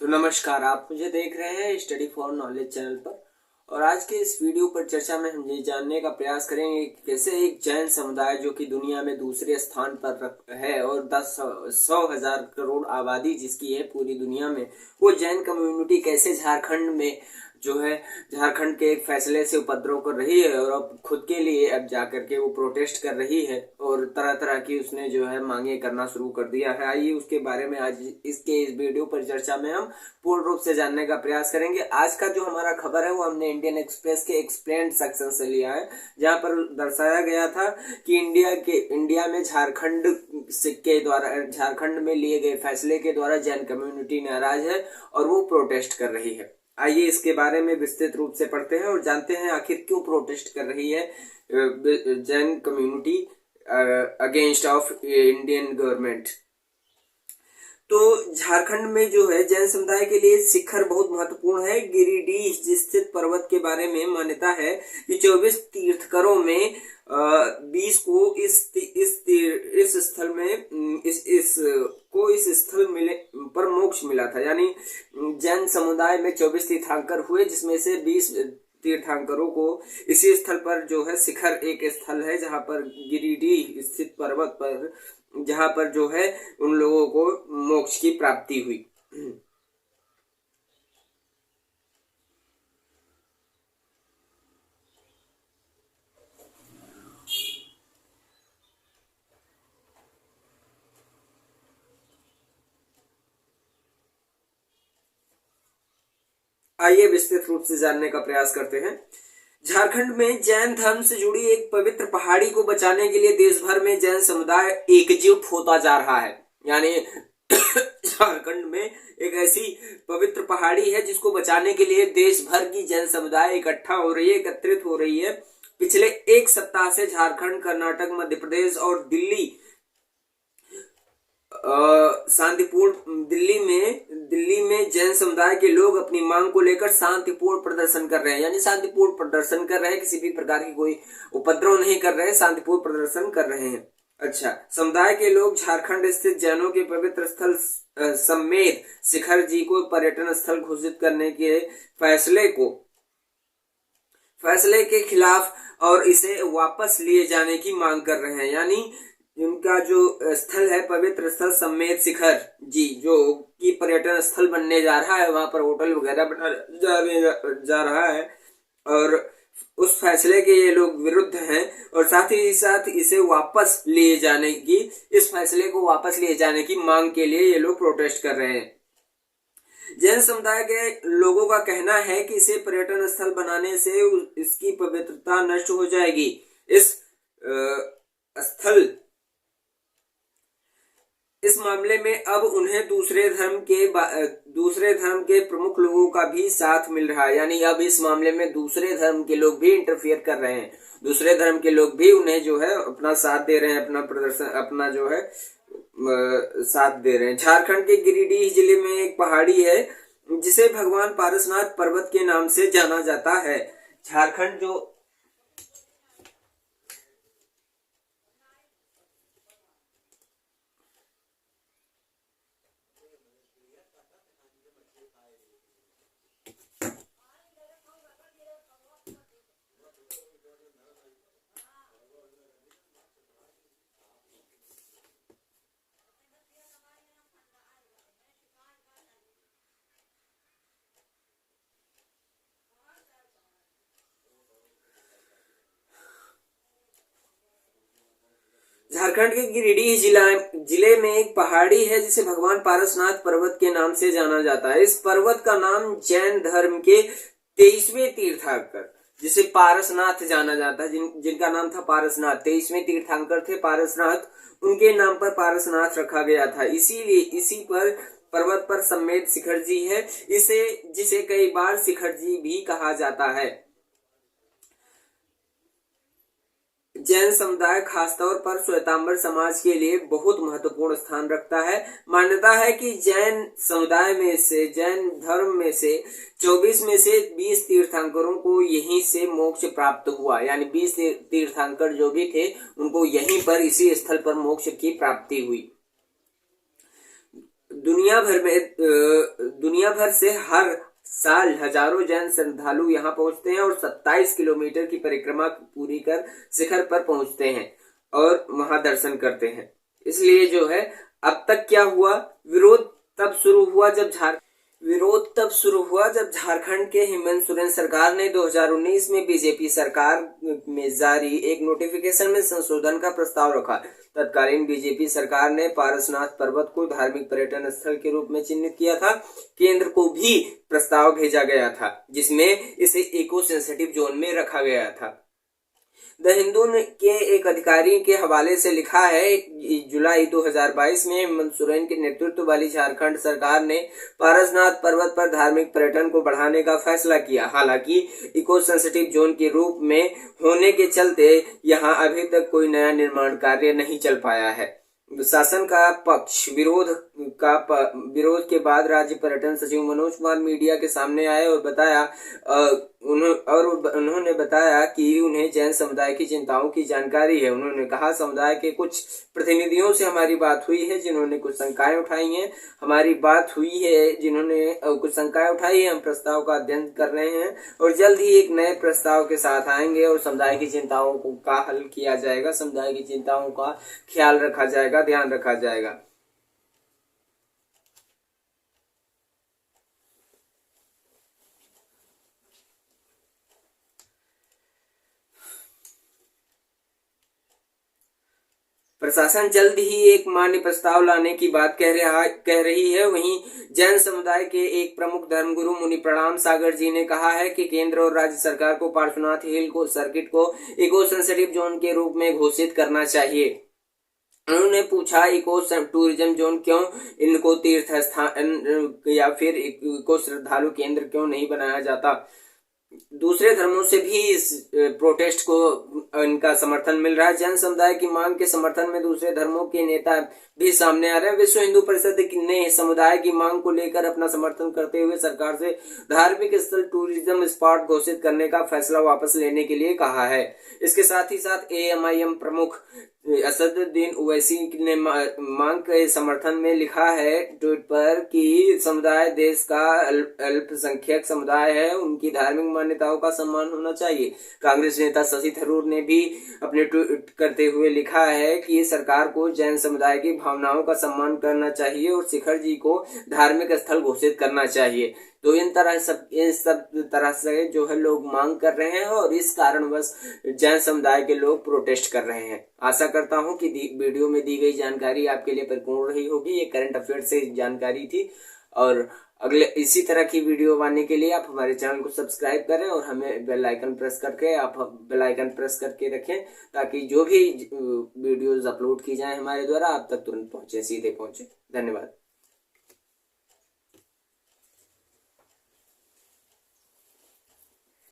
तो नमस्कार, आप मुझे देख रहे हैं स्टडी फॉर नॉलेज चैनल पर। और आज के इस वीडियो पर चर्चा में हम ये जानने का प्रयास करेंगे कि कैसे एक जैन समुदाय जो कि दुनिया में दूसरे स्थान पर है और 100 करोड़ आबादी जिसकी है पूरी दुनिया में, वो जैन कम्युनिटी कैसे झारखंड में जो है झारखंड के एक फैसले से उपद्रव कर रही है और अब खुद के लिए अब जाकर के वो प्रोटेस्ट कर रही है और तरह तरह की उसने जो है मांगे करना शुरू कर दिया है। आइए उसके बारे में आज इस वीडियो पर चर्चा में हम पूर्ण रूप से जानने का प्रयास करेंगे। आज का जो हमारा खबर है वो हमने इंडियन एक्सप्रेस के एक्सप्लेन्ड सेक्शन से लिया है, जहां पर दर्शाया गया था कि इंडिया में झारखंड में लिए गए फैसले के द्वारा जैन कम्युनिटी नाराज है और वो प्रोटेस्ट कर रही है। आइए इसके बारे में विस्तृत रूप से पढ़ते हैं और जानते हैं आखिर क्यों प्रोटेस्ट कर रही है Jain community against of Indian government. तो झारखंड में जो है जैन समुदाय के लिए शिखर बहुत महत्वपूर्ण है। गिरिडीह स्थित पर्वत के बारे में मान्यता है कि 24 तीर्थकरों में 20 को इस स्थल मिले पर मोक्ष मिला था। यानी जैन समुदाय में 24 तीर्थंकर हुए, जिसमें से 20 तीर्थंकरों को इसी स्थल पर जो है शिखर एक स्थल है जहां पर गिरिडीह स्थित पर्वत पर जहां पर जो है उन लोगों को मोक्ष की प्राप्ति हुई। आइए विस्तृत रूप से जानने का प्रयास करते हैं। झारखंड में जैन धर्म से जुड़ी एक पवित्र पहाड़ी को बचाने के लिए देश भर में जैन समुदाय एकजुट होता जा रहा है। यानी झारखंड में एक ऐसी पवित्र पहाड़ी है जिसको बचाने के लिए देश भर की जैन समुदाय एकत्रित हो रही है। पिछले एक सप्ताह से झारखंड, कर्नाटक, मध्य प्रदेश और दिल्ली दिल्ली में जैन समुदाय के लोग अपनी मांग को लेकर शांतिपूर्ण प्रदर्शन कर रहे हैं। यानी शांतिपूर्ण प्रदर्शन कर रहे हैं, किसी भी प्रकार की कोई उपद्रव नहीं कर रहे हैं, शांतिपूर्ण प्रदर्शन कर रहे हैं। अच्छा, समुदाय के लोग झारखंड स्थित जैनों के पवित्र स्थल समेत शिखर जी को पर्यटन स्थल घोषित करने के फैसले के खिलाफ और इसे वापस लिए जाने की मांग कर रहे हैं। यानी उनका जो स्थल है पवित्र स्थल समेत शिखर जी जो कि पर्यटन स्थल बनने जा रहा है, वहां पर होटल वगैरह बना जा रहा है और उस फैसले के ये लोग विरुद्ध हैं और साथ ही साथ इस फैसले को वापस लिए जाने की मांग के लिए ये लोग प्रोटेस्ट कर रहे हैं। जैन समुदाय के लोगों का कहना है कि इसे पर्यटन स्थल बनाने से इसकी पवित्रता नष्ट हो जाएगी। इस मामले में अब उन्हें दूसरे धर्म के प्रमुख लोगों का भी साथ मिल रहा है। यानी अब इस मामले में दूसरे धर्म के लोग भी इंटरफियर कर रहे हैं, दूसरे धर्म के लोग भी उन्हें जो है अपना साथ दे रहे हैं, अपना जो है साथ दे रहे हैं। झारखंड के गिरिडीह जिले में एक पहाड़ी है जिसे भगवान पारसनाथ पर्वत के नाम से जाना जाता है। झारखंड जो झारखंड के गिरिडीह जिले में एक पहाड़ी है जिसे भगवान पारसनाथ पर्वत के नाम से जाना जाता है। इस पर्वत का नाम जैन धर्म के 23वें तीर्थंकर जिसे पारसनाथ जाना जाता है, जिनका नाम था पारसनाथ, 23वें तीर्थंकर थे पारसनाथ, उनके नाम पर पारसनाथ रखा गया था। इसीलिए इसी पर पर्वत पर समेत शिखर जी है, जिसे कई बार शिखर जी भी कहा जाता है। जैन समुदाय खासतौर पर श्वेतांबर समाज के लिए बहुत महत्वपूर्ण स्थान रखता है। मान्यता है कि जैन धर्म में से 24 में से 20 तीर्थंकरों को यहीं से मोक्ष प्राप्त हुआ। यानी 20 तीर्थंकर जो भी थे उनको यहीं पर इसी स्थल पर मोक्ष की प्राप्ति हुई। दुनिया भर से हर साल हजारों जैन श्रद्धालु यहाँ पहुंचते हैं और 27 किलोमीटर की परिक्रमा पूरी कर शिखर पर पहुंचते हैं और वहां दर्शन करते हैं। इसलिए जो है अब तक क्या हुआ, विरोध तब शुरू हुआ जब झारखंड के हेमंत सोरेन सरकार ने 2019 में बीजेपी सरकार में जारी एक नोटिफिकेशन में संशोधन का प्रस्ताव रखा। तत्कालीन बीजेपी सरकार ने पारसनाथ पर्वत को धार्मिक पर्यटन स्थल के रूप में चिन्हित किया था। केंद्र को भी प्रस्ताव भेजा गया था जिसमें इसे इको सेंसिटिव जोन में रखा गया था। द हिंदू के एक अधिकारी के हवाले से लिखा है, जुलाई 2022 में हेमंत सोरेन के नेतृत्व वाली झारखंड सरकार ने पारसनाथ पर्वत पर धार्मिक पर्यटन को बढ़ाने का फैसला किया। हालांकि इको सेंसिटिव जोन के रूप में होने के चलते यहां अभी तक कोई नया निर्माण कार्य नहीं चल पाया है। शासन का पक्ष विरोध के बाद राज्य पर्यटन सचिव मनोज कुमार मीडिया के सामने आए और उन्होंने बताया कि उन्हें जैन समुदाय की चिंताओं की जानकारी है। उन्होंने कहा, समुदाय के कुछ प्रतिनिधियों से हमारी बात हुई है जिन्होंने कुछ शंकाएं उठाई हैं। हम प्रस्ताव का अध्ययन कर रहे हैं और जल्द ही एक नए प्रस्ताव के साथ आएंगे और समुदाय की चिंताओं का हल किया जाएगा, समुदाय की चिंताओं का ख्याल रखा जाएगा, ध्यान रखा जाएगा। प्रशासन जल्द ही एक मान्य प्रस्ताव लाने की बात कह रही है। वहीं जैन समुदाय के एक प्रमुख धर्मगुरु मुनि प्रणाम सागर जी ने कहा है कि केंद्र और राज्य सरकार को पार्श्वनाथ हिल को सर्किट को इको सेंसिटिव जोन के रूप में घोषित करना चाहिए। उन्होंने पूछा, इको टूरिज्म जोन क्यों, इनको तीर्थ स्थान या फिर इको श्रद्धालु केंद्र क्यों नहीं बनाया जाता। दूसरे धर्मों से भी इस प्रोटेस्ट को इनका समर्थन मिल रहा है। जैन समुदाय की मांग के समर्थन में दूसरे धर्मों के नेता भी सामने आ रहे हैं। विश्व हिंदू परिषद ने समुदाय की मांग को लेकर अपना समर्थन करते हुए सरकार से धार्मिक स्थल टूरिज्म स्पॉट घोषित करने का फैसला वापस लेने के लिए कहा है। इसके साथ ही साथ AMIM प्रमुख असदुद्दीन ओवैसी ने मांग के समर्थन में लिखा है ट्वीट पर कि समुदाय देश का अल्पसंख्यक समुदाय है, उनकी धार्मिक मान्यताओं का सम्मान होना चाहिए। कांग्रेस नेता शशि थरूर ने भी अपने ट्वीट करते हुए लिखा है कि सरकार को जैन समुदाय की भावनाओं का सम्मान करना चाहिए और शिखर जी को धार्मिक स्थल घोषित करना चाहिए। तो इन सब तरह से जो है लोग मांग कर रहे हैं और इस कारणवश जैन समुदाय के लोग प्रोटेस्ट कर रहे हैं। आशा करता हूं कि वीडियो में दी गई जानकारी आपके लिए परिपूर्ण रही होगी। ये करंट अफेयर से जानकारी थी और अगले इसी तरह की वीडियो पाने के लिए आप हमारे चैनल को सब्सक्राइब करें और हमें बेल आइकन प्रेस करके रखें ताकि जो भी वीडियोस अपलोड की जाए हमारे द्वारा आप तक तुरंत पहुंचे, सीधे पहुंचे। धन्यवाद।